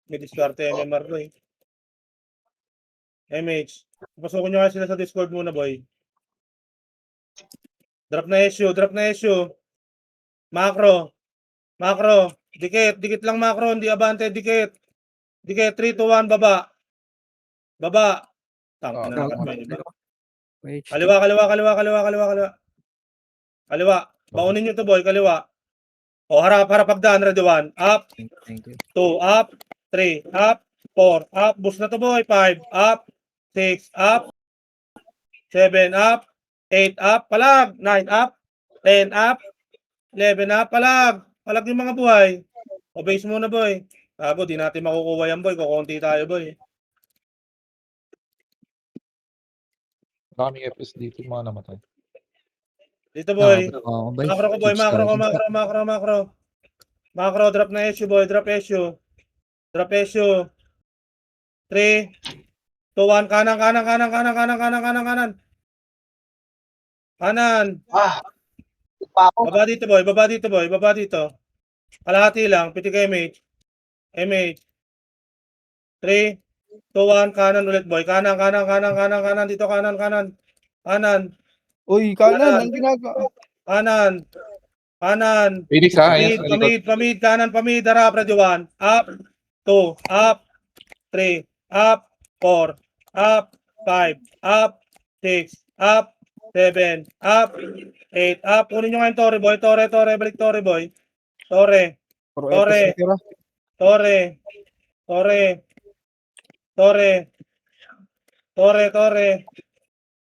may diskarte MMR, boy. MH. Pasukin nyo nga sila sa Discord muna, boy. Drop na issue, drop na issue. Macro. Macro. Dikit, dikit lang macro, hindi abante, dikit. Dikit, 3, 2, 1, baba. Baba. Tangin na nakat ba yun, iba? Wait. Kaliwa, kaliwa, kaliwa, kaliwa, kaliwa, kaliwa. Kaliwa. Baunin nyo to, boy, kaliwa. O, harap, harap, pagdaan, ready, 1. Up, Thank you. 2, up, 3, up, 4, up, boost na to, boy, 5, up, 6, up, 7, up, 8, up, palag, 9, up, 10, up, 11, up, palag. Palag yung mga buhay. O, base muna, boy. Gago, di natin makukuha yan, boy. Kukunti tayo, boy. Maraming FS dito yung mga namatay. Dito, boy. Oh, boy. Macro ko, boy. Chips Macro tayo. ko, macro, macro, macro. Macro, drop na issue, boy. Drop issue. Drop issue. 3, 2, 1. Kanan, kanan, kanan, kanan, kanan, kanan, kanan, kanan. Kanan. Ah. Pa ako. Baba dito, boy. Baba dito, boy. Baba dito. Kalahati lang. Pitik MH. MH. 3, 2, 1. Kanan ulit, boy. Kanan, kanan, kanan, kanan, kanan. Dito, kanan, kanan. Kanan. Uy, kanan, ang ginagawa. Kanan. Kanan. Phoenix ha, ayan Pamid, sa likod. pamid, pamid. Kanan, pamid. Harap, ready, 1. Up. 2. Up. 3. Up. 4. Up. 5. Up. 6. Up. 7. Up. 8. Up. Kunin nyo nga yung Torre, boy. Torre, Torre. Balik Torre, boy. Torre. Puro Tore. FS na tira. Torre. Torre. Torre. Torre, Torre.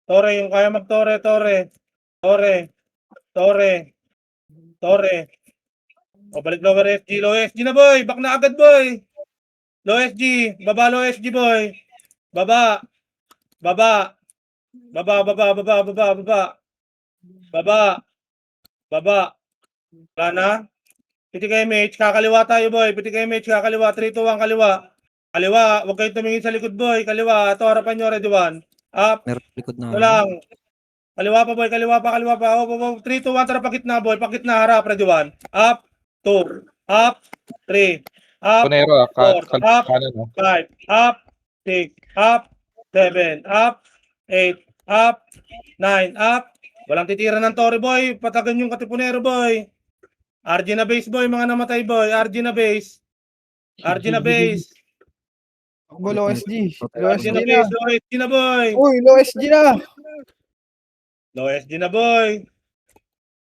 Torre, yung kaya mag-Torre, Torre. Torre. Torre. Torre. O, balik lower SG. Low SG na, boy. Back na agad, boy. Low SG. Baba, low SG, boy. Baba. Baba. Baba, baba, baba, baba, baba. Baba. Baba. Wala na. Pitik MH. Kakaliwa tayo, boy. Pitik MH. Kakaliwa. 3, 2, 1. Kaliwa. Kaliwa. Huwag kayong tumingin sa likod, boy. Kaliwa. Ito, harapan nyo. Ready, 1. Up. Meron likod na. Ito lang. Kaliwa pa, boy. Kaliwa pa, kaliwa pa. Oh, 3, 2, 1. Tara, pakit na, boy. Pakit na. Harap. Ready, 1. Up. 2. Up. 3. Up. Punero ha, 4. Up. kanan ha. 5. Up. 6. Up. 7. Up. 8. Up. 9. Up. Walang titira ng Torre, boy. Patagan yung Katipunero, boy. RG na base, boy. Mga namatay, boy. RG na base. RG na base. Takbo, low SG. Low RG SG na na. base. Low SG na, boy. Uy, low SG na. Low SG na, boy.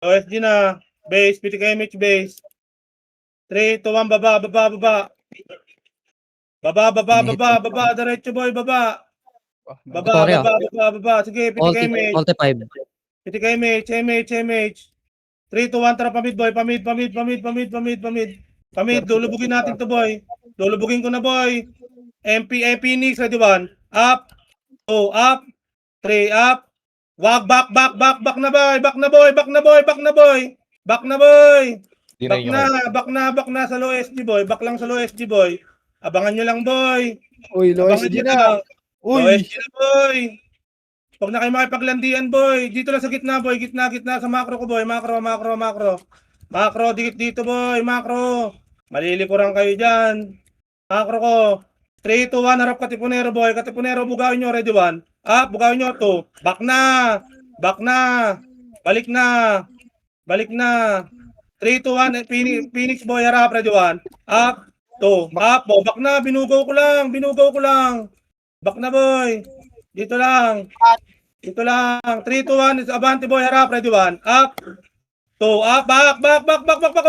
Low SG na. Base. Pitik MH base. 3, 2, 1. Baba, baba, baba. Baba, baba, baba, baba. Diretso, boy. Baba. Baba, Torre, baba, baba, baba. Sige, pitik MH. Ulti 5. Pitik MH, MH, MH. 3, 2, 1. Tara, pamid, boy. Pamid, pamid, pamid, pamid, pamid, pamid. Pamid, lulubugin natin to, boy. Lulubugin ko na, boy. MP, Phoenix, ready, 1. Up. 2, up. 3, up. Wag, back, back, back, back na, boy. Back na, boy. Back na, boy. Back na, boy. Back na, boy. Di Back yun na, yung back na sa low SG, boy. Back lang sa low SG, boy. Abangan nyo lang, boy. Uy, low Abangan SG nyo na. lang. Low Uy. SG na, boy. Huwag na kayo makipaglandian, boy. Dito lang sa gitna, boy. Gitna, gitna sa macro ko, boy. Macro, macro, macro. Macro, dikit dito, boy. Macro. Malilikuran kayo dyan. Macro ko. 3, 2, 1. Harap Katipunero, boy. Katipunero, bugawin nyo. Ready, 1. Up, bugawin nyo. 2. Back na. Back na. Balik na. Balik na. 3, 2, 1. Phoenix, boy. Harap. Ready, 1. Up. 2. Up. Oh, back na. Binugaw ko lang. Binugaw ko lang. Back na, boy. Dito lang. Dito lang. 3, 2, 1. Abante, boy. Harap. Ready, 1. Up. 2. Up. Back, back, back, back, back, back.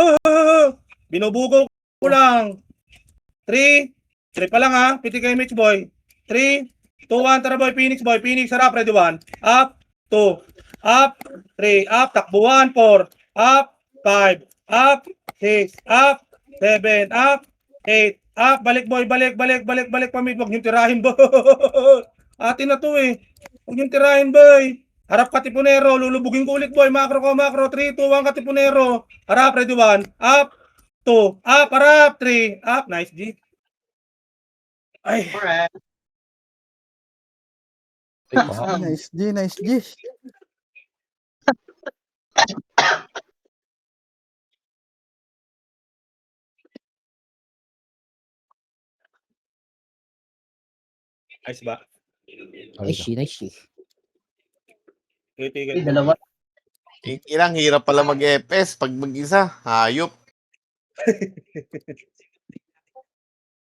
Binubugaw ko lang. 3. 3 pa lang, ha. Pitik kay Mitch, boy. 3, 2, 1. Tara, boy. Phoenix, boy. Phoenix. Harap. Ready, 1. Up. 2. Up. 3. Up. Takbuhan. 4. Up. 5. Up. 6. Up. 7. Up. 8. Up. Balik, boy. Balik, balik, balik, balik. Pamid. Huwag niyong tirahin, boy. Atin na to, eh. Huwag niyong tirahin, boy. Harap Katipunero. Lulubugin ko ulit, boy. Macro ko, macro. 3, 2, 1. Katipunero. Harap. Ready, 1. Up. 2. Up. Harap. 3. Up. Nice, G. Ay. Correct. Nice G, nice G. Ayos ba? Nice. Titigan. Dalawa. Ilang hirap pala mag-FS pag mag-isa. Hayop.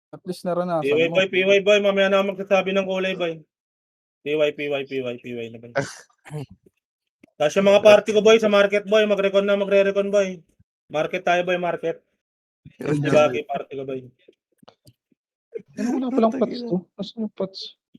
At least naranasan mo. PY boy, mamaya na ako magsasabi ng kulay boy. PY na boy. Tapos yung mga party ko boy sa market boy, magre-recon boy. Market tayo boy, market. Di ba, party ko boy. Ano wala palang pots to? Nasaan yung pots?